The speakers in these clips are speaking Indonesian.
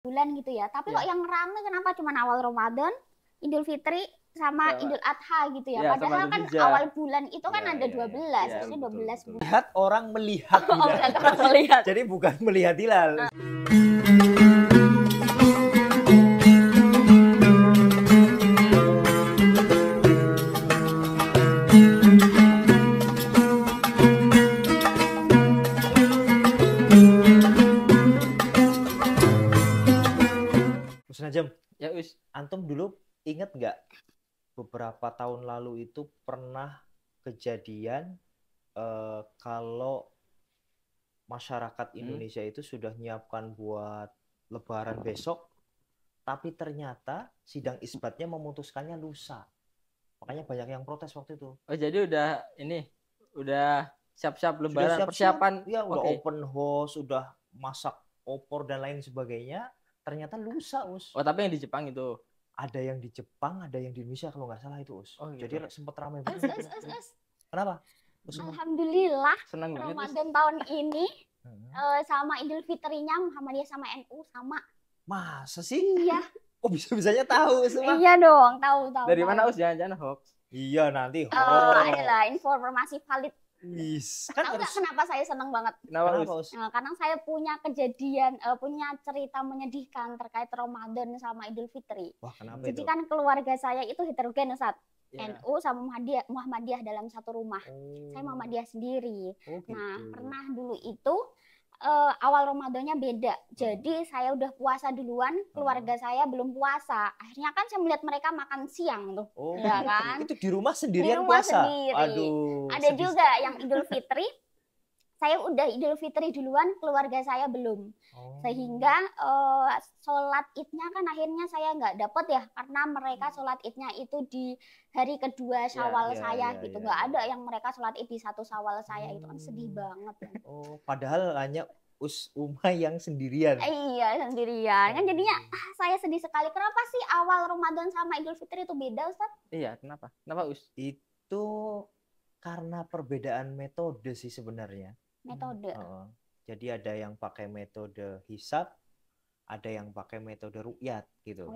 bulan gitu ya. Tapi kok yang rame kenapa cuma awal Ramadan, Idul Fitri sama Idul Adha gitu ya. Padahal kan awal bulan itu kan ada 12, harusnya 12 bulan. Lihat orang melihat hilal. Orang melihat. Jadi bukan melihat hilal. Najem, ya Us, antum dulu inget nggak beberapa tahun lalu itu pernah kejadian kalau masyarakat Indonesia itu sudah nyiapkan buat Lebaran besok, tapi ternyata sidang isbatnya memutuskannya lusa. Makanya banyak yang protes waktu itu. Oh jadi udah siap-siap Lebaran, persiapan. Ya udah open house, udah masak opor dan lain sebagainya. Ternyata lusa, Us. Oh, tapi yang di Jepang itu. Ada yang di Jepang, ada yang di Indonesia kalau nggak salah itu, Us. Oh, gitu. Jadi sempat ramai banget. Kenapa? Alhamdulillah. Senang banget. Ramadan tahun ini sama Idul Fitrinya Muhammadiyah sama NU sama. Masa sih? Iya. Oh, bisa-bisanya tahu semua. Iya dong, tahu. Dari mana, Us? Jangan-jangan hoax. Iya, nanti hoax. Adalah informasi valid. Kan tahu nggak kenapa saya senang banget? Kenapa, Us? Karena saya punya kejadian, punya cerita menyedihkan terkait Ramadan sama Idul Fitri. Wah, kenapa Jadi itu? kan keluarga saya itu heterogen, Ustaz. Ya. NU sama Muhammadiyah dalam satu rumah. Saya Muhammadiyah sendiri. Gitu. Nah, pernah dulu itu awal Ramadannya beda. Jadi saya udah puasa duluan, keluarga saya belum puasa. Akhirnya kan saya melihat mereka makan siang tuh. Oh, ya kan? Itu di rumah sendirian di rumah puasa? Sendiri. Aduh. Ada juga yang Idul Fitri. Saya udah Idul Fitri duluan, keluarga saya belum. Sehingga sholat idnya kan akhirnya saya nggak dapet ya. Karena mereka sholat idnya itu di hari kedua Syawal saya gitu. Nggak ada yang mereka sholat id di 1 Syawal saya. Itu kan sedih banget. Oh, padahal hanya Uma yang sendirian. Iya, sendirian. Kan jadinya saya sedih sekali. Kenapa sih awal Ramadan sama Idul Fitri itu beda, Ustaz? Iya, kenapa? Kenapa, Us? Itu karena perbedaan metode sih sebenarnya. Metode. Jadi ada yang pakai metode hisab, ada yang pakai metode ru'yat gitu.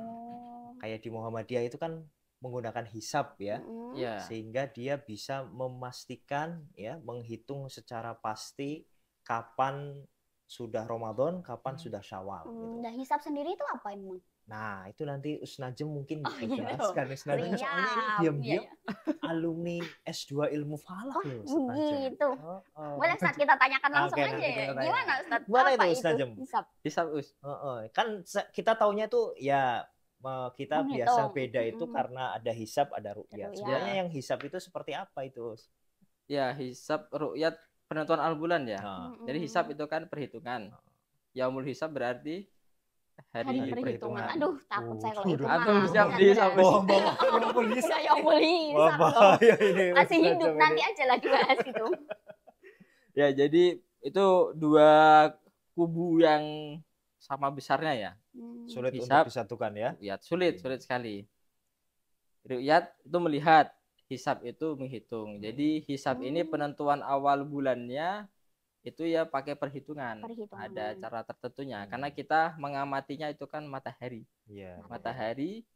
Kayak di Muhammadiyah itu kan menggunakan hisab ya. Sehingga dia bisa memastikan ya, menghitung secara pasti kapan sudah Ramadan, kapan sudah Syawal gitu. Nah, hisab sendiri itu apa emang? Nah, itu nanti Usnajem mungkin jelaskan. Usnajem soalnya ini diam-diam alumni S2 Ilmu Falak loh. Begitu. Boleh Ustaz kita tanyakan langsung aja ya. Gimana Ustaz? Gimana apa itu Usnajem? Hisab, Us. Kan kita taunya tuh ya kita biasa beda itu karena ada hisab, ada ru'yat. Sebenarnya yang hisab itu seperti apa itu, Us? Ya, hisab, ru'yat, penentuan al-bulan ya. Jadi hisab itu kan perhitungan. Yaumul hisab berarti hari perhitungan. Aduh, takut saya kalau itu. Antum siap dihisab. Yaumul hisab. Masih hidup nanti aja lah dibahas itu. Ya, jadi itu dua kubu yang sama besarnya ya. Sulit hisab, untuk disatukan ya. Ru'yat sulit sekali. Ru'yat itu melihat, hisab itu menghitung. Jadi hisab ini penentuan awal bulannya itu ya pakai perhitungan. Ada cara tertentunya karena kita mengamatinya itu kan matahari. Matahari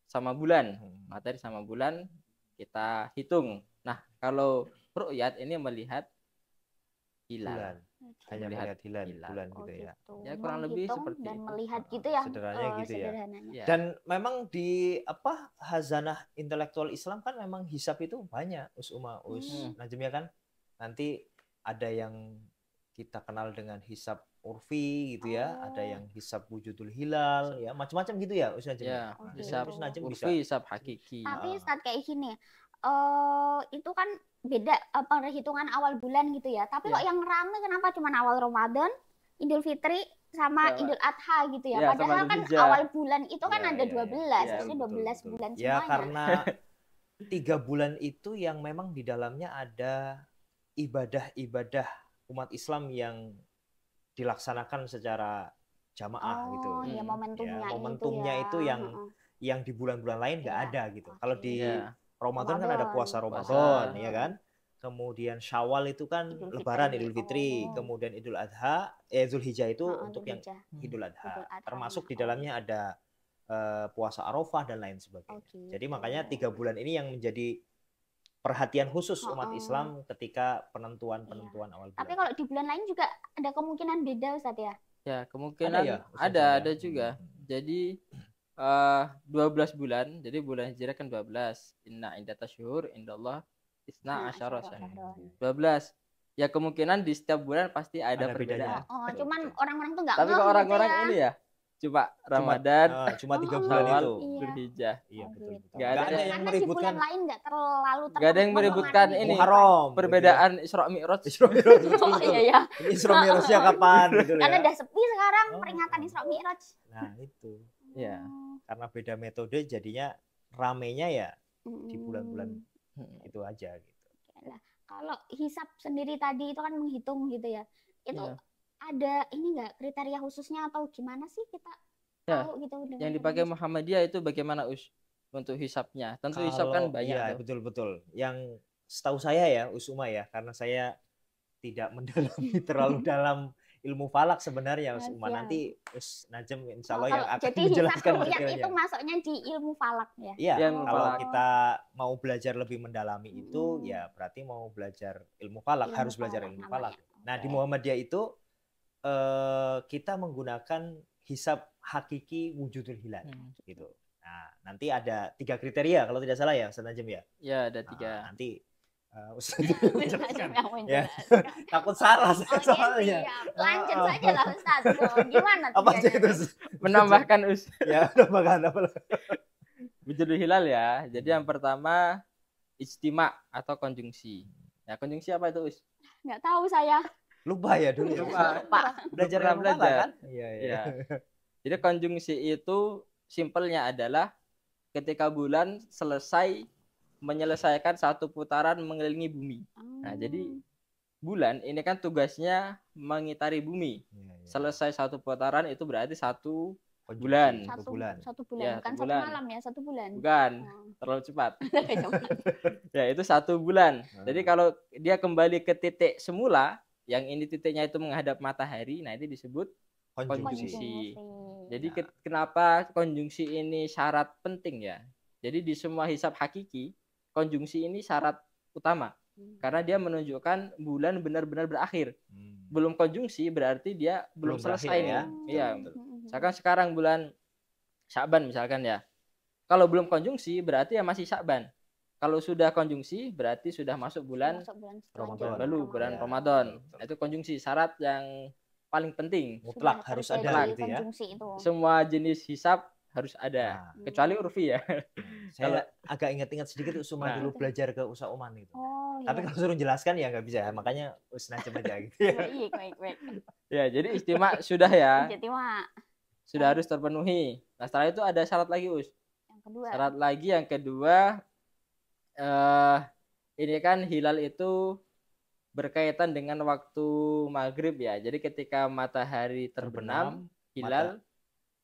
sama bulan. Matahari sama bulan kita hitung. Nah, kalau ru'yat ini melihat hilal. Hanya melihat hilal bulan gitu ya. Ya kurang lebih seperti dan melihat gitu ya. Sederhananya gitu ya. Ya. Dan memang di hazanah intelektual Islam kan memang hisab itu banyak, Najem ya kan. Nanti ada yang kita kenal dengan hisab urfi gitu ya, ada yang hisab wujudul hilal ya, macam-macam gitu ya, Najem. Ya, hisab urfi, hisab hakiki. Tapi Ustaz kayak gini, itu kan beda perhitungan awal bulan gitu ya. Tapi kok yang rame kenapa cuma awal Ramadan, Idul Fitri sama Idul Adha gitu ya. Padahal kan awal bulan itu kan ada 12, harusnya 12 bulan semuanya. Ya karena 3 bulan itu yang memang di dalamnya ada ibadah-ibadah umat Islam yang dilaksanakan secara jamaah gitu. Ya, momentumnya itu yang di bulan-bulan lain nggak ada gitu. Kalau di Ramadan kan ada puasa Ramadan ya kan. kemudian Syawal itu kan Idul Lebaran, Fitri. Idul Fitri, Oh. kemudian Idul Adha, Zulhijjah itu untuk yang Dzulhijjah. Idul Adha. Idul Adha. Termasuk di Oh. dalamnya ada puasa Arafah dan lain sebagainya. Oh, Jadi gitu. makanya 3 bulan ini yang menjadi perhatian khusus umat Islam ketika penentuan awal bulan. Tapi kalau di bulan lain juga ada kemungkinan beda, Ustaz ya? Ya, kemungkinan ya, ada juga. Jadi 12 bulan, jadi bulan Hijriah kan 12. Inna indatasyhur indallah isna asyara syahran. 12. Ya kemungkinan di setiap bulan pasti ada perbedaan. Oh, cuman orang-orang tuh nggak Tapi kalau orang-orang ini ya cuma Ramadan, cuma 3 bulan Syawal, itu. Dzulhijjah. Iya, betul. Nggak ada yang karena meributkan. di bulan lain nggak terlalu Nggak ada yang meributkan ini. Muharram. Perbedaan Isra Mi'raj. Isra Mi'raj, betul, Oh betul. iya ya. Ini Isra Mi'rajnya kapan gitu ya. Karena udah sepi sekarang Oh. peringatan Isra Mi'raj. Nah, itu. Ya. Karena beda metode jadinya ramenya ya di bulan-bulan itu aja gitu. Lah, kalau hisab sendiri tadi itu kan menghitung gitu ya. Itu Iya. ada ini enggak kriteria khususnya atau gimana sih kita Ya, tahu gitu dengan yang dipakai Muhammadiyah itu bagaimana untuk hisapnya? Tentu hisap kan banyak. Iya, tuh. betul-betul. Yang setahu saya ya, Usuma ya, karena saya tidak mendalami terlalu dalam ilmu falak sebenarnya Usuma. Siap. Nanti Us Najem insya Oh, Allah yang kalau akan jadi hisab menjelaskan ru'yat detailnya. itu masuknya di ilmu falak ya. Iya, Yang kalau falak. kita mau belajar lebih mendalami itu, ya berarti mau belajar ilmu falak, Ilmu harus belajar falak ilmu namanya. falak. Nah, di Oke. Muhammadiyah itu kita menggunakan hisab hakiki wujudul hilal gitu. Nah, nanti ada 3 kriteria kalau tidak salah ya, Ustaz Najem ya. Ya, ada Nah, 3. nanti Ustaz Najem menjelaskan. Ya. Ya. Takut salah saya soalnya. Lanjut saja lah Ustaz. Tuh, gimana Apa aja tiganya? itu? Menambahkan Us. Ya, tambahkan apa? Wujudul hilal ya. Jadi yang pertama ijtima atau konjungsi. Ya, konjungsi apa itu Us? Nggak tahu saya. Lupa ya dulu ya. Lupa. Belajar Pernah ilmu falak belajar. kan? Iya, iya. Ya. Jadi konjungsi itu simpelnya adalah ketika bulan selesai menyelesaikan satu putaran mengelilingi bumi. Nah, jadi bulan ini kan tugasnya mengitari bumi. Iya, iya. Selesai satu putaran itu berarti satu Konjungsi, bulan. satu bulan. Satu bulan, Ya, bukan satu satu bulan. malam ya, satu bulan. Bukan, Oh. terlalu cepat. Ya, itu 1 bulan. Jadi kalau dia kembali ke titik semula, yang ini titiknya itu menghadap matahari, nah itu disebut konjungsi. Jadi kenapa konjungsi ini syarat penting ya? Jadi di semua hisab hakiki, konjungsi ini syarat utama. Karena dia menunjukkan bulan benar-benar berakhir. Belum konjungsi berarti dia belum selesai berakhir, nih. ya. Iya. Betul. Misalkan sekarang bulan Sya'ban misalkan ya. Kalau belum konjungsi berarti ya masih Sya'ban. Kalau sudah konjungsi berarti sudah masuk bulan Ramadan. baru bulan Ya, Ramadan. betul. Nah, itu konjungsi syarat yang paling penting. Mutlak harus ada gitu ya. Semua jenis hisab harus ada, Nah, kecuali urfi ya. saya agak ingat-ingat sedikit Usuma Nah. dulu belajar ke Usa Oman gitu. Oh, Tapi iya. kalau suruh jelaskan ya nggak bisa, makanya Us Najem aja gitu ya. Baik. Ya, jadi istimewa sudah ya, Jadi Mak, sudah harus terpenuhi. Nah, setelah itu ada syarat lagi, Us. yang kedua. Syarat lagi yang kedua, ini kan hilal itu berkaitan dengan waktu maghrib ya. Jadi ketika matahari terbenam, hilal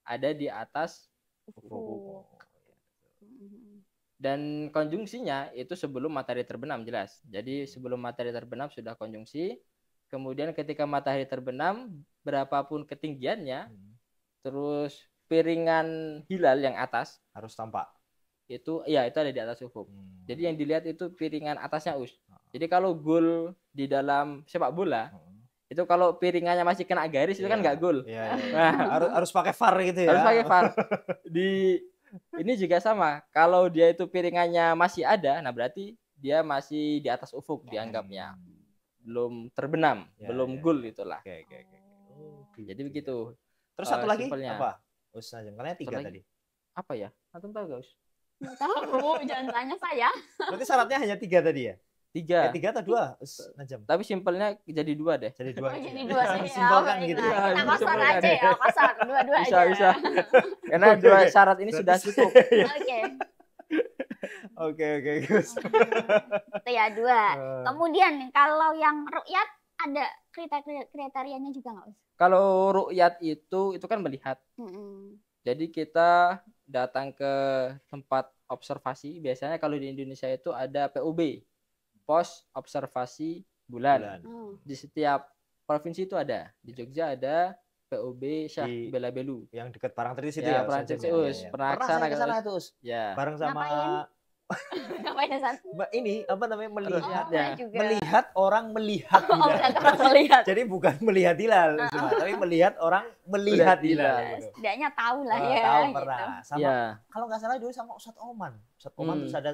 ada di atas Ufuk. dan konjungsinya itu sebelum matahari terbenam jelas. Jadi sebelum matahari terbenam sudah konjungsi. Kemudian ketika matahari terbenam, berapapun ketinggiannya, terus piringan hilal yang atas Harus tampak. itu ya itu ada di atas ufuk. Jadi yang dilihat itu piringan atasnya Us. Jadi kalau gol di dalam sepak bola itu kalau piringannya masih kena garis itu kan nggak gol. Iya, iya. Nah, Harus pakai VAR gitu ya. harus pakai VAR. Ini juga sama. Kalau dia itu piringannya masih ada, nah berarti dia masih di atas ufuk dianggapnya. Belum terbenam, Ya, belum ya, gol ya. itulah. Oke. Jadi begitu. Terus satu lagi simpelnya. apa? Us Najem, karena 3 Satu lagi. tadi. Apa ya? Antum tahu gak, Us? Nggak tahu, jangan tanya saya. Berarti syaratnya hanya 3 tadi ya? 3. 3 atau 2? Us Najem. Tapi simpelnya jadi 2 deh. Jadi 2. Oh, jadi 2 saja. Simpelkan gitu ya. Kita kasar Simpelkan. aja ya, kasar. Dua-dua aja. Bisa. Karena 2 syarat ini sudah cukup. Oke. Oke, Gus. Itu ya 2. Kemudian nih, kalau yang ru'yat ada kriterianya juga nggak, Us? Kalau ru'yat itu kan melihat. Mm-mm. Jadi kita datang ke tempat observasi. Biasanya kalau di Indonesia itu ada PUB, pos observasi bulan. Di setiap provinsi itu ada. Di Jogja ada POB Syah Bela Belu. Yang dekat Parangtritis itu ya. ya. Parangtritis. Pernah saya kesana itu, ya. Bareng sama ngapain ini apa namanya, melihat orang melihat melihat. Jadi bukan melihat hilal tapi melihat orang melihat hilal. Setidaknya tahu lah ya. Tahu pernah. Gitu. Sama kalau nggak salah dulu sama Ustadz Oman. Terus ada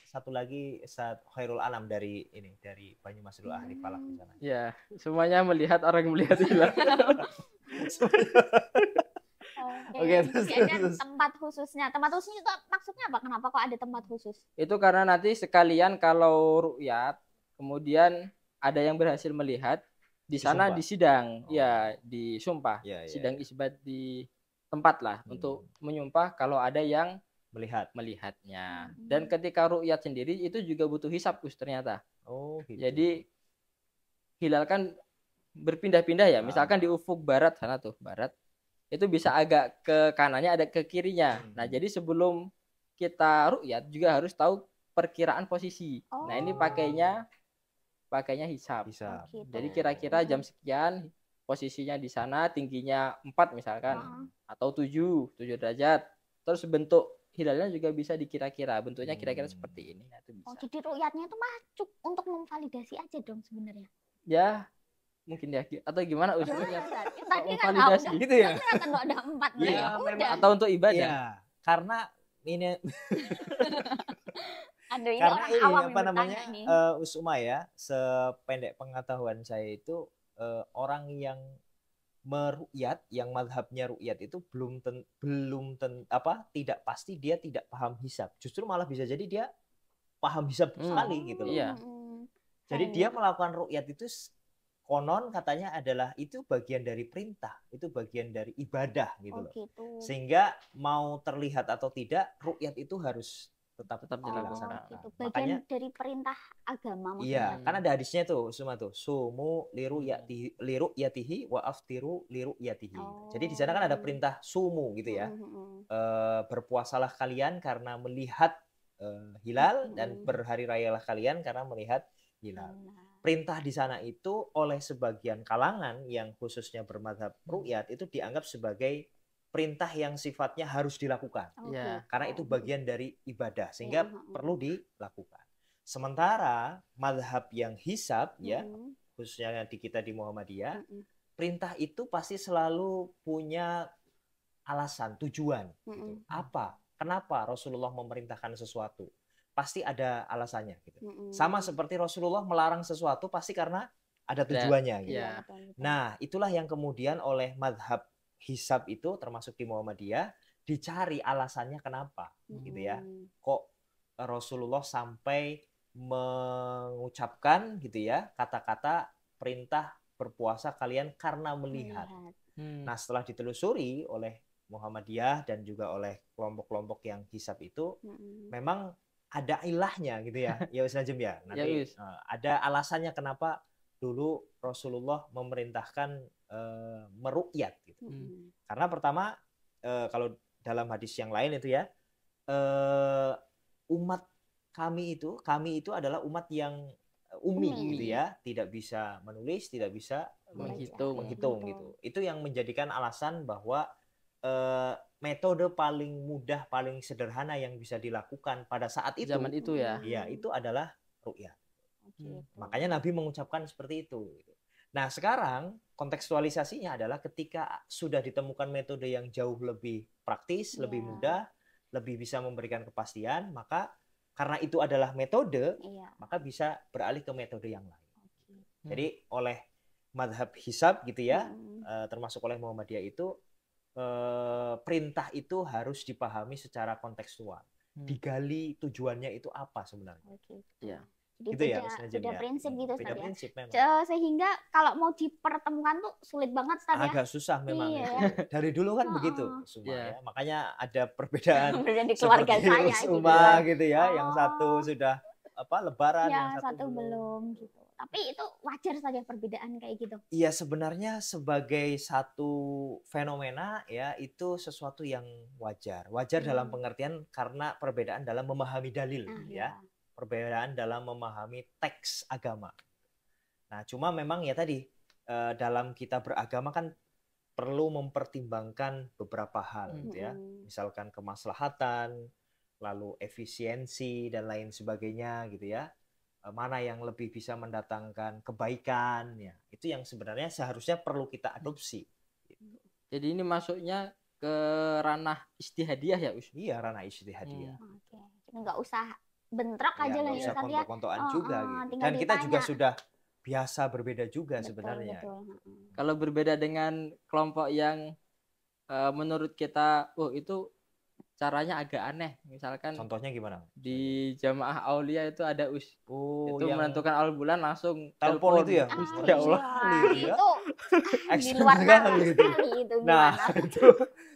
satu lagi Ustadz Khairul Anam dari Banyumasul Ahli Falak di sana. Ya, semuanya melihat orang yang melihat hilal. Oke, terus tempat khususnya. Tempat khususnya itu maksudnya apa? Kenapa kok ada tempat khusus? Itu karena nanti sekalian kalau ru'yat, kemudian ada yang berhasil melihat, di sana disidang, ya disumpah, sidang isbat di tempat lah untuk menyumpah kalau ada yang melihatnya. Dan ketika ru'yat sendiri itu juga butuh hisab, Gus, ternyata. Gitu. Jadi hilal kan berpindah-pindah ya. Misalkan di ufuk barat sana tuh, barat. Itu bisa agak ke kanannya, ada ke kirinya. Nah, jadi sebelum kita ru'yat juga harus tahu perkiraan posisi. Nah, ini pakainya hisab. Gitu. Jadi kira-kira jam sekian posisinya di sana, tingginya 4 misalkan, atau 7 derajat. Terus bentuk hilalnya juga bisa dikira-kira, bentuknya kira-kira seperti ini. Nah, itu bisa. Jadi ru'yatnya itu untuk memvalidasi aja dong sebenarnya. Ya, mungkin ya, atau gimana usulnya? Tadi kan validasi gitu ya. Kan ada 4 atau untuk ibadah. Ya, karena ini karena ini apa namanya, Usuma ya, sependek pengetahuan saya itu orang yang meru'yat, yang mazhabnya ru'yat itu tidak pasti dia tidak paham hisab. Justru malah bisa jadi dia paham hisab sekali gitu loh. Iya. Jadi dia melakukan ru'yat itu konon katanya adalah itu bagian dari perintah, itu bagian dari ibadah gitu loh. Gitu. Sehingga mau terlihat atau tidak, ru'yat itu harus tetap Gitu. dilaksanakan. Bagian makanya dari perintah agama maksudnya. Iya, kan ada hadisnya tuh, semua tuh. Sumu liru'yatihi wa aftiru liru'yatihi. Jadi di sana kan ada perintah sumu gitu ya. Berpuasalah kalian karena melihat hilal dan berhari rayalah kalian karena melihat hilal. Perintah di sana itu oleh sebagian kalangan yang khususnya bermadzhab ru'yat itu dianggap sebagai perintah yang sifatnya harus dilakukan. Karena itu bagian dari ibadah sehingga perlu dilakukan. Sementara mazhab yang hisab ya, khususnya di kita di Muhammadiyah, perintah itu pasti selalu punya alasan, tujuan gitu. Apa? Kenapa Rasulullah memerintahkan sesuatu? Pasti ada alasannya gitu. Sama seperti Rasulullah melarang sesuatu pasti karena ada tujuannya gitu. Nah, itulah yang kemudian oleh mazhab hisab itu termasuk di Muhammadiyah dicari alasannya kenapa gitu ya. Kok Rasulullah sampai mengucapkan gitu ya kata-kata perintah berpuasa kalian karena melihat. Nah, setelah ditelusuri oleh Muhammadiyah dan juga oleh kelompok-kelompok yang hisab itu memang ada ilahnya gitu ya. Ya Ustaz Najm ya. Nanti ada alasannya kenapa dulu Rasulullah memerintahkan meru'yat gitu. Karena pertama kalau dalam hadis yang lain itu ya, umat kami itu adalah umat yang ummi gitu ya, tidak bisa menulis, tidak bisa menghitung gitu. Itu yang menjadikan alasan bahwa metode paling mudah, paling sederhana yang bisa dilakukan pada saat itu, zaman itu ya, itu adalah ru'yat. Makanya Nabi mengucapkan seperti itu. Nah, sekarang kontekstualisasinya adalah ketika sudah ditemukan metode yang jauh lebih praktis, lebih mudah, lebih bisa memberikan kepastian, maka karena itu adalah metode, maka bisa beralih ke metode yang lain. Jadi oleh mazhab hisab gitu ya, termasuk oleh Muhammadiyah itu, perintah itu harus dipahami secara kontekstual. Digali tujuannya itu apa sebenarnya. Jadi gitu beda prinsip gitu beda ya. Prinsip memang. Sehingga kalau mau dipertemukan tuh sulit banget Ustaz ya. Agak susah memang. Dari dulu kan begitu semua ya. Makanya ada perbedaan di keluarga saya gitu ya. Yang satu sudah lebaran, yang satu belum gitu. Tapi itu wajar saja perbedaan kayak gitu. Iya, sebenarnya sebagai satu fenomena ya itu sesuatu yang wajar. Wajar dalam pengertian karena perbedaan dalam memahami dalil ya. perbedaan dalam memahami teks agama. Nah, cuma memang ya tadi dalam kita beragama kan perlu mempertimbangkan beberapa hal gitu ya. Misalkan kemaslahatan, lalu efisiensi dan lain sebagainya gitu ya. Mana yang lebih bisa mendatangkan kebaikan ya. Itu yang sebenarnya seharusnya perlu kita adopsi. Jadi ini masuknya ke ranah ijtihadiyah ya, Us? Iya, ranah ijtihadiyah. Oke. Nggak usah bentrok Ya, aja lah nggak ya usah Ustaz ya. kontok-kontokan juga gitu. Tinggal Dan kita juga ditanya. sudah biasa berbeda juga Betul, sebenarnya. betul. Kalau berbeda dengan kelompok yang menurut kita, oh itu caranya agak aneh. Misalkan Contohnya gimana? di jamaah aulia itu ada itu yang menentukan awal bulan langsung telepon itu ya? Ya Allah. Itu di Ekstrim luar nalar sekali itu. sekali itu Nah, gimana? itu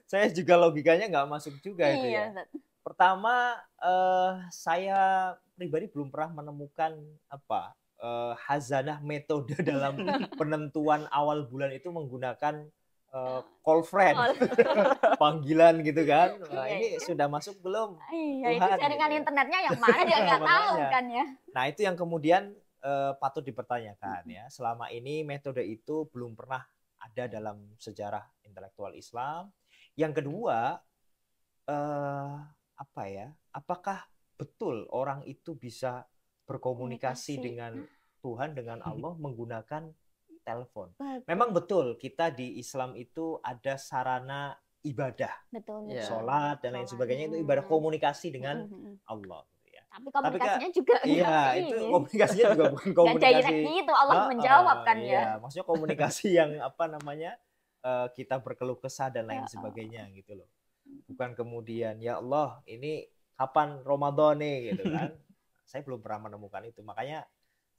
saya juga logikanya nggak masuk juga itu ya. Ustaz. Pertama, saya pribadi belum pernah menemukan hazanah metode dalam penentuan awal bulan itu menggunakan call friend, panggilan gitu kan. Nah, ini sudah masuk belum? Iya, itu Tuhan, jaringan gitu ya. internetnya yang mana dia nggak tahu Makanya. kan ya. Nah, itu yang kemudian patut dipertanyakan ya. Selama ini metode itu belum pernah ada dalam sejarah intelektual Islam. Yang kedua, apakah betul orang itu bisa berkomunikasi dengan Tuhan, dengan Allah menggunakan telepon? Memang betul kita di Islam itu ada sarana ibadah, Betul. sholat dan lain sebagainya, itu ibadah komunikasi dengan Allah. Tapi komunikasinya juga iya, itu komunikasinya juga bukan nggak komunikasi direct gitu, Allah menjawab kan ya. Iya, maksudnya komunikasi yang kita berkeluh kesah dan lain sebagainya gitu loh. Bukan kemudian ya Allah ini kapan Ramadan nih gitu kan. Saya belum pernah menemukan itu. Makanya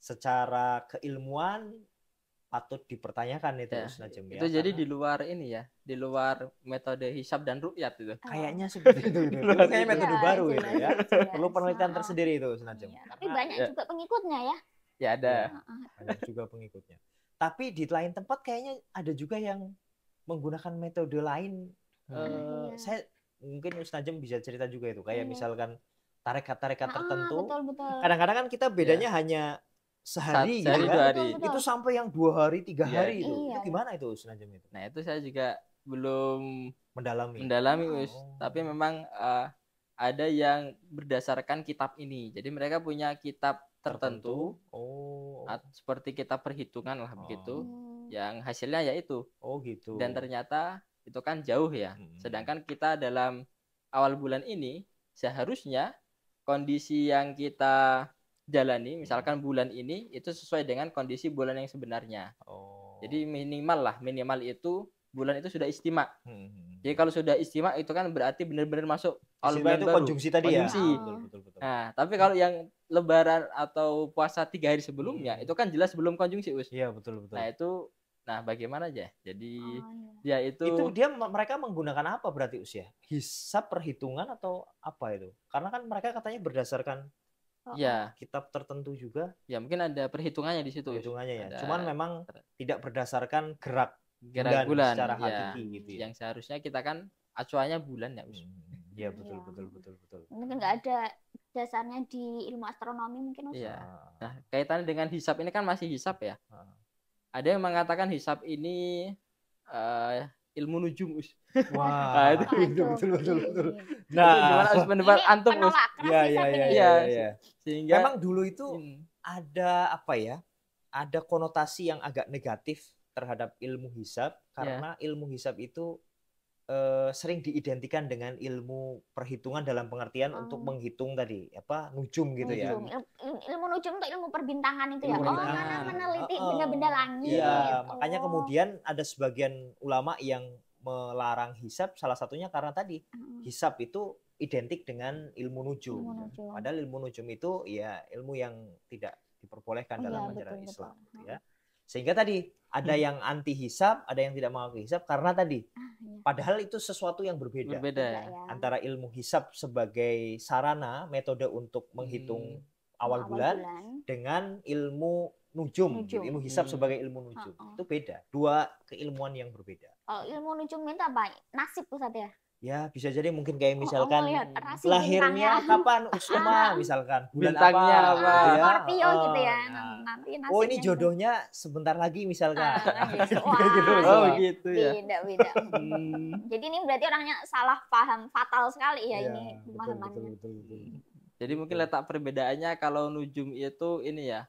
secara keilmuan patut dipertanyakan itu Ya, Najem, itu jadi di luar ini ya, di luar metode hisab dan ru'yat itu. Kayaknya seperti itu. Itu kayaknya metode baru itu ya. Perlu penelitian tersendiri itu Najem. Iya, tapi banyak juga pengikutnya ya. Ya ada. Banyak juga pengikutnya. Tapi di lain tempat kayaknya ada juga yang menggunakan metode lain. Saya mungkin Najem bisa cerita juga itu. Kayak misalkan tarekat-tarekat tertentu. Betul. Kadang-kadang kan kita bedanya hanya sehari gitu sehari, kan. 2 hari. Itu sampai yang 2 hari, 3 hari itu. Iya. Itu gimana itu Najem itu? Nah, itu saya juga belum mendalami Us. Tapi memang ada yang berdasarkan kitab ini. Jadi mereka punya kitab tertentu. Seperti kitab perhitungan lah begitu. Yang hasilnya yaitu. Gitu. Dan ternyata itu kan jauh ya. Sedangkan kita dalam awal bulan ini seharusnya kondisi yang kita jalani, misalkan bulan ini itu sesuai dengan kondisi bulan yang sebenarnya. Jadi minimal itu bulan itu sudah istima. Jadi kalau sudah istima itu kan berarti benar-benar masuk awal bulan itu baru. konjungsi tadi konjungsi. Ya. Betul. Nah, tapi kalau yang lebaran atau puasa 3 hari sebelumnya itu kan jelas belum konjungsi, Us. Iya, betul. Nah, bagaimana aja? Jadi ya itu mereka menggunakan apa berarti usia? Hisab perhitungan atau apa itu? Karena kan mereka katanya berdasarkan kitab tertentu juga. Ya, mungkin ada perhitungannya di situ. Perhitungannya ya. Cuman memang tidak berdasarkan gerak bulan secara hakiki gitu ya. Yang seharusnya kita kan acuannya bulan ya, Us. Iya, betul. Mungkin nggak ada dasarnya di ilmu astronomi mungkin, Us. Iya. Nah, kaitannya dengan hisab ini kan masih hisab ya. Ada yang mengatakan hisab ini ilmu nujum, Us. Wah, itu betul. Nah, gimana Us pendapat antum, Us? Iya. Sehingga memang dulu itu ada ada konotasi yang agak negatif terhadap ilmu hisab karena ilmu hisab itu sering diidentikan dengan ilmu perhitungan dalam pengertian untuk menghitung tadi nujum gitu ya. Ilmu nujum itu ilmu perbintangan itu ya. Karena meneliti benda-benda langit. Iya, makanya kemudian ada sebagian ulama yang melarang hisab, salah satunya karena tadi hisab itu identik dengan ilmu nujum. Padahal ilmu nujum itu ya ilmu yang tidak diperbolehkan dalam ajaran Islam gitu ya. Sehingga tadi ada yang anti hisab, ada yang tidak mau hisab karena tadi padahal itu sesuatu yang berbeda antara ilmu hisab sebagai sarana metode untuk menghitung awal bulan dengan ilmu nujum. Ilmu hisab sebagai ilmu nujum itu beda, dua keilmuan yang berbeda. Ilmu nujum itu apa? Nasib, Ustaz ya? Ya bisa jadi mungkin kayak misalkan rasi lahirnya bintangnya. kapan Usuma misalkan bulan Bintangnya apa apa? gitu ya. Scorpio gitu ya. Nah, Nanti oh ini nasibnya gitu. jodohnya sebentar lagi misalkan. Gitu. Kayak gitu, Wah, Usuma. Oh gitu ya. Beda. Jadi ini berarti orangnya salah paham, fatal sekali ya Iya, ini pemahamannya. betul. Jadi mungkin letak perbedaannya kalau nujum itu ini ya,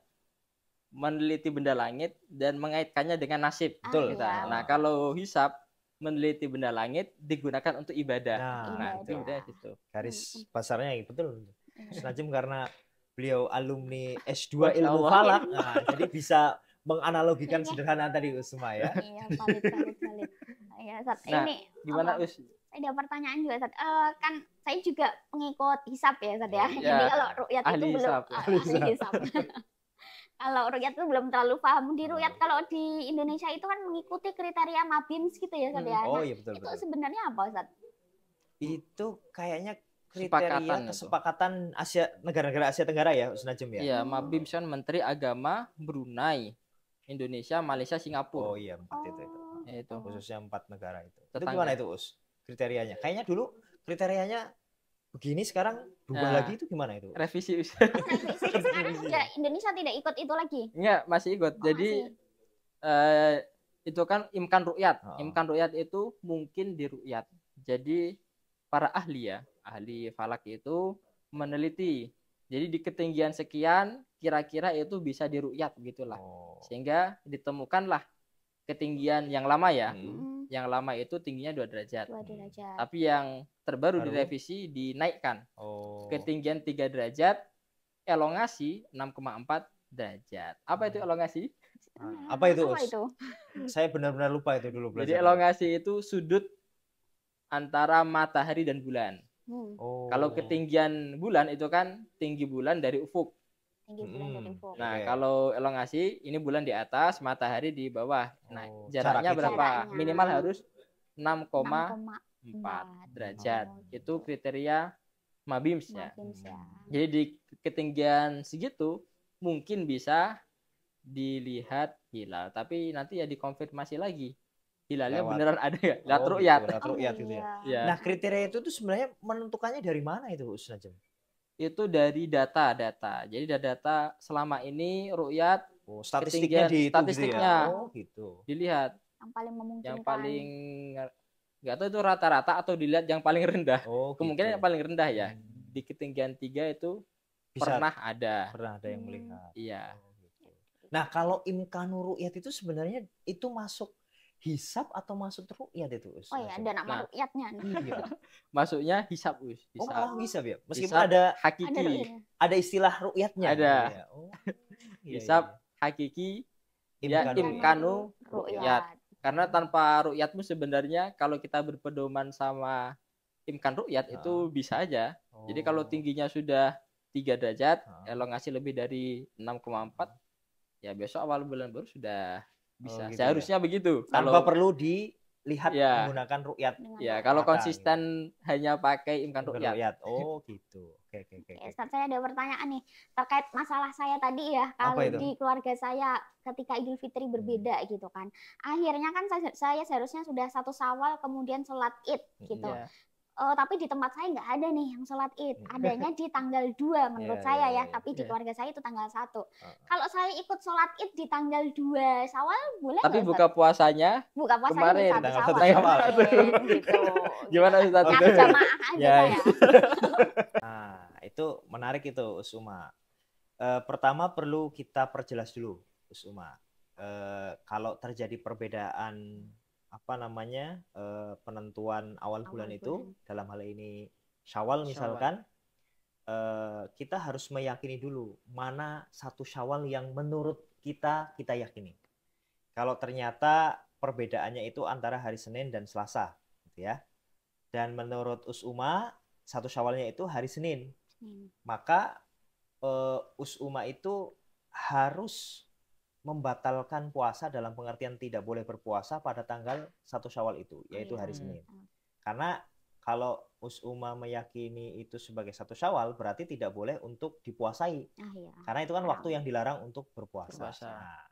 meneliti benda langit dan mengaitkannya dengan nasib. Betul. Iya. Nah, kalau hisab meneliti benda langit digunakan untuk ibadah. Nah, itu itu udah situ. garis pasarnya betul. Senajem karena beliau alumni S2 Masya ilmu Allah. falak, nah, jadi bisa menganalogikan sederhana tadi Usma ya. Iya, valid. Ya, Sat. Nah, Ini gimana apa? Us? Ada pertanyaan juga, Sat. Kan saya juga pengikut hisab ya, Sat ya. Ya, Jadi kalau rukyat itu ahli belum hisab. ahli hisab. Kalau rukyat itu belum terlalu paham. Di rukyat kalau di Indonesia itu kan mengikuti kriteria Mabims gitu ya, Sat ya. Oh Nah, iya betul. itu sebenarnya apa, Sat? Itu kayaknya kriteria kesepakatan Asia, negara-negara Asia Tenggara ya, Usnajem ya. Iya, Mabims kan Menteri Agama Brunei, Indonesia, Malaysia, Singapura. Oh iya, 4 itu. Itu. Khususnya 4 negara itu. Itu Tetangga. gimana itu, Us? Kriterianya? Kayaknya dulu kriterianya begini, sekarang berubah lagi, itu gimana itu? Revisi. Sekarang udah Indonesia tidak ikut itu lagi. Enggak, masih ikut. Jadi itu kan imkan ru'yat. Imkan ru'yat itu mungkin di ru'yat. Jadi para ahli ya, ahli falak itu meneliti. Jadi di ketinggian sekian kira-kira itu bisa di ru'yat gitulah. Sehingga ditemukanlah ketinggian yang lama ya. Yang lama itu tingginya 2 derajat. 2 derajat. Tapi yang terbaru direvisi dinaikkan. Ketinggian 3 derajat, elongasi 6,4 derajat. Apa itu elongasi? Apa itu? Saya benar-benar lupa itu dulu belajar. Jadi elongasi itu sudut antara matahari dan bulan. Kalau ketinggian bulan itu kan tinggi bulan dari ufuk. Nah, kalau elongasi ini bulan di atas, matahari di bawah. Nah, jaraknya berapa? Minimal harus 6,4 derajat. Itu kriteria Mabims ya. Jadi di ketinggian segitu mungkin bisa dilihat hilal, tapi nanti ya dikonfirmasi lagi. Hilalnya beneran ada ya? Lihat ru'yat. Gitu ya. Nah, kriteria itu tuh sebenarnya menentukannya dari mana itu, Usnajem? Itu dari data. Jadi data selama ini ru'yat statistiknya di statistiknya gitu. Dilihat yang paling memungkinkan. Yang paling nggak tahu itu rata-rata atau dilihat yang paling rendah. Kemungkinan yang paling rendah ya. Di ketinggian 3 itu pernah ada yang melihat. Iya. Nah, kalau imkanu ru'yat itu sebenarnya itu masuk hisab atau masuk ru'yat itu, Us? Oh ya, ada nama ru'yatnya. Iya. Masuknya hisab, Us. Hisab ya. Meskipun hisab ada hakiki. Ada istilah ru'yatnya. Ada. Hisab hakiki ya imkanu ru'yat. Karena tanpa ru'yatmu sebenarnya kalau kita berpedoman sama imkan ru'yat itu bisa aja. Jadi kalau tingginya sudah 3 derajat, elongasi lebih dari 6,4, ya besok awal bulan baru sudah bisa. Gitu seharusnya ya. Begitu. Tanpa perlu dilihat menggunakan ru'yat. Ya, kalau konsisten gitu. Hanya pakai imkan ru'yat. Oh, gitu. Oke. Ustaz, saya ada pertanyaan nih terkait masalah saya tadi ya. Kalau di keluarga saya ketika Idul Fitri berbeda gitu kan. Akhirnya kan saya seharusnya sudah 1 Syawal kemudian sholat Id gitu. Tapi di tempat saya nggak ada nih yang sholat Id. Adanya di tanggal 2 menurut saya ya. Tapi di keluarga saya itu tanggal 1. Kalau saya ikut sholat Id di tanggal 2 Syawal boleh Tapi buka puasanya kemarin tanggal 1 Syawal. Gitu. Gimana Ustaz? Jamaah aja ya. Nah, itu menarik itu, Usuma. Pertama perlu kita perjelas dulu, Usuma. Kalau terjadi perbedaan penentuan awal bulan itu dalam hal ini Syawal misalkan, kita harus meyakini dulu mana 1 Syawal yang menurut kita yakini. Kalau ternyata perbedaannya itu antara hari Senin dan Selasa gitu ya, dan menurut Usuma 1 Syawalnya itu hari Senin, maka Usuma itu harus membatalkan puasa dalam pengertian tidak boleh berpuasa pada tanggal 1 Syawal itu, yaitu hari Senin. Karena kalau Usuma meyakini itu sebagai 1 Syawal berarti tidak boleh untuk dipuasai. Karena itu kan waktu yang dilarang untuk berpuasa. Nah,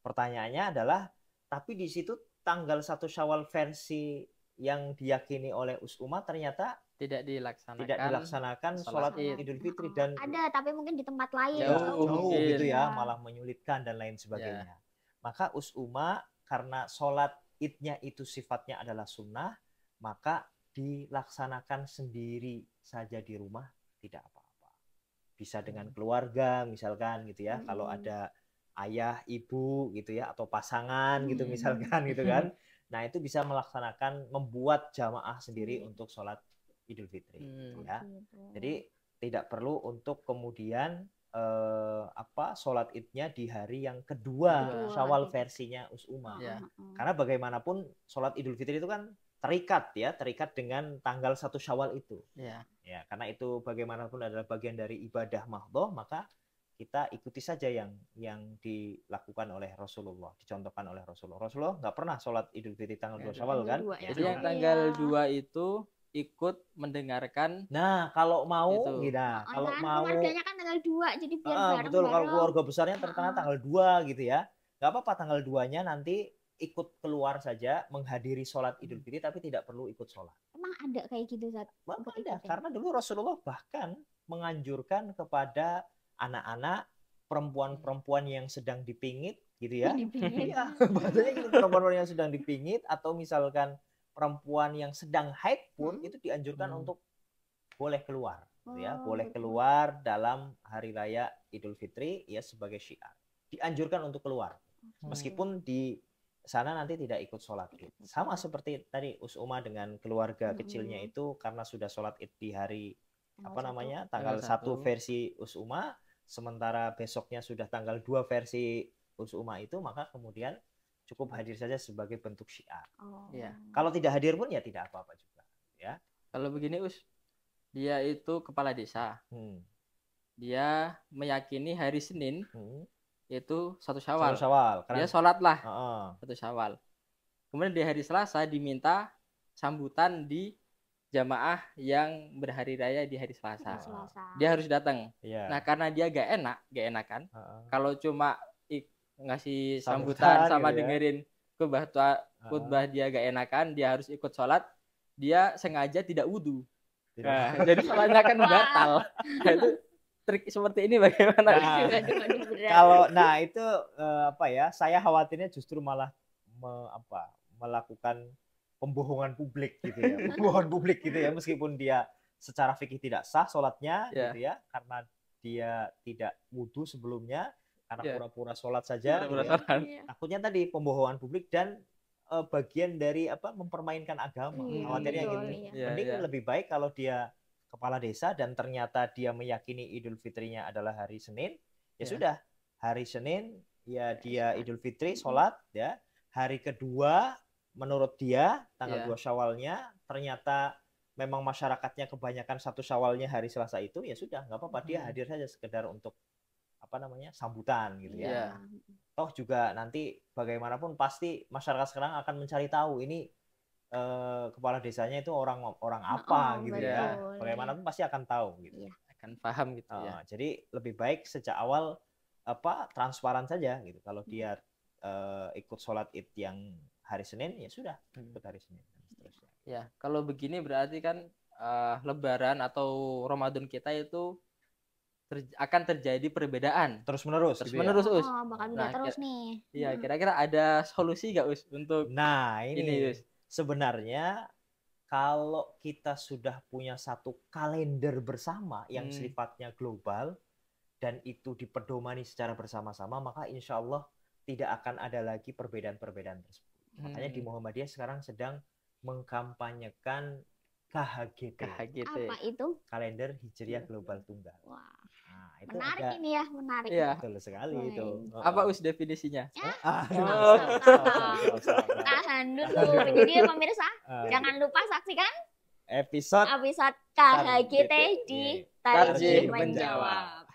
pertanyaannya adalah, tapi di situ tanggal 1 Syawal versi yang diyakini oleh Usuma ternyata tidak dilaksanakan sholat Idul Fitri, dan ada tapi mungkin di tempat lain jauh gitu ya, malah menyulitkan dan lain sebagainya. Maka Usuma karena sholat Idnya itu sifatnya adalah sunnah, maka dilaksanakan sendiri saja di rumah, tidak apa-apa. Bisa dengan keluarga misalkan gitu ya, kalau ada ayah, ibu gitu ya, atau pasangan gitu misalkan gitu kan. Nah, itu bisa membuat jamaah sendiri untuk sholat Idul Fitri ya. Jadi tidak perlu untuk kemudian sholat Idnya di hari yang kedua Syawal versinya Usuma. Karena bagaimanapun sholat Idul Fitri itu kan terikat dengan tanggal 1 Syawal itu. Ya, karena itu bagaimanapun adalah bagian dari ibadah mahdhah, maka kita ikuti saja yang dilakukan oleh Rasulullah, dicontohkan oleh Rasulullah. Rasulullah nggak pernah sholat Idul Fitri tanggal 2 Syawal kan? Jadi yang tanggal 2 itu ikut mendengarkan. Nah, kalau mau kalau mau keluarganya kan tanggal 2, jadi biar bareng. Betul, kalau keluarga besarnya terkena tanggal 2 gitu ya. Nggak apa-apa tanggal 2-nya nanti ikut keluar saja menghadiri sholat Idul Fitri, tapi tidak perlu ikut sholat. Emang ada kayak gitu, Zat? Ada, karena dulu Rasulullah bahkan menganjurkan kepada anak-anak, perempuan-perempuan yang sedang dipingit gitu ya. Iya, bahasanya gitu, perempuan yang sedang dipingit atau misalkan perempuan yang sedang haid pun itu dianjurkan untuk boleh keluar gitu ya, boleh keluar dalam hari raya Idul Fitri ya, sebagai syiar. Dianjurkan untuk keluar. Meskipun di sana nanti tidak ikut sholat Id. Sama seperti tadi Usuma dengan keluarga kecilnya itu, karena sudah sholat Id di hari tanggal 1 versi Usuma, sementara besoknya sudah tanggal 2 versi Usuma itu, maka kemudian cukup hadir saja sebagai bentuk syiar. Kalau tidak hadir pun ya tidak apa-apa juga ya. Kalau begini dia itu kepala desa. Dia meyakini hari Senin itu 1 Syawal. Dia sholatlah 1 Syawal. Kemudian di hari Selasa diminta sambutan di jamaah yang berhari raya di hari Selasa. Dia harus datang. Nah, karena dia gak enakan. Kalau cuma ngasih sambutan sama gitu dengerin khutbah dia gak enakan, dia harus ikut sholat, dia sengaja tidak wudu. Nah, jadi sholatnya kan batal. Nah, itu trik seperti ini bagaimana? Itu saya khawatirnya justru malah melakukan pembohongan publik gitu ya. Pembohongan publik gitu ya, meskipun dia secara fikih tidak sah sholatnya gitu ya, karena dia tidak wudu sebelumnya, karena pura-pura sholat saja. Takutnya tadi pembohongan publik dan bagian dari mempermainkan agama. Khawatirnya gitu. Mending lebih baik kalau dia kepala desa dan ternyata dia meyakini Idul Fitrinya adalah hari Senin, ya sudah, hari Senin ya dia Idul Fitri sholat ya. Hari kedua menurut dia tanggal 2 Syawalnya ternyata memang masyarakatnya kebanyakan 1 Syawalnya hari Selasa itu, ya sudah, nggak apa-apa, dia hadir saja sekedar untuk sambutan gitu ya. Toh juga nanti bagaimanapun pasti masyarakat sekarang akan mencari tahu ini kepala desanya itu orang apa gitu ya. Bagaimanapun pasti akan tahu gitu. Akan paham gitu ya. Jadi lebih baik sejak awal transparan saja gitu. Kalau dia ikut sholat Id yang hari Senin, ya sudah ikut hari Senin dan seterusnya. Ya, kalau begini berarti kan Lebaran atau Ramadan kita itu akan terjadi perbedaan terus menerus Us. Bakal beda terus nih. Iya, kira-kira ada solusi nggak Us untuk ini Us? Sebenarnya kalau kita sudah punya satu kalender bersama yang sifatnya global dan itu dipedomani secara bersama-sama, maka insya Allah tidak akan ada lagi perbedaan-perbedaan tersebut. Makanya di Muhammadiyah sekarang sedang mengkampanyekan KHGT. Apa itu? Kalender Hijriah Global Tunggal. Wah. Nah, itu menarik ini ya, menarik. Iya. Betul sekali itu. Apa Us definisinya? Tahan dulu. Jadi pemirsa, jangan lupa saksikan episode KHGT di Tarjih Menjawab.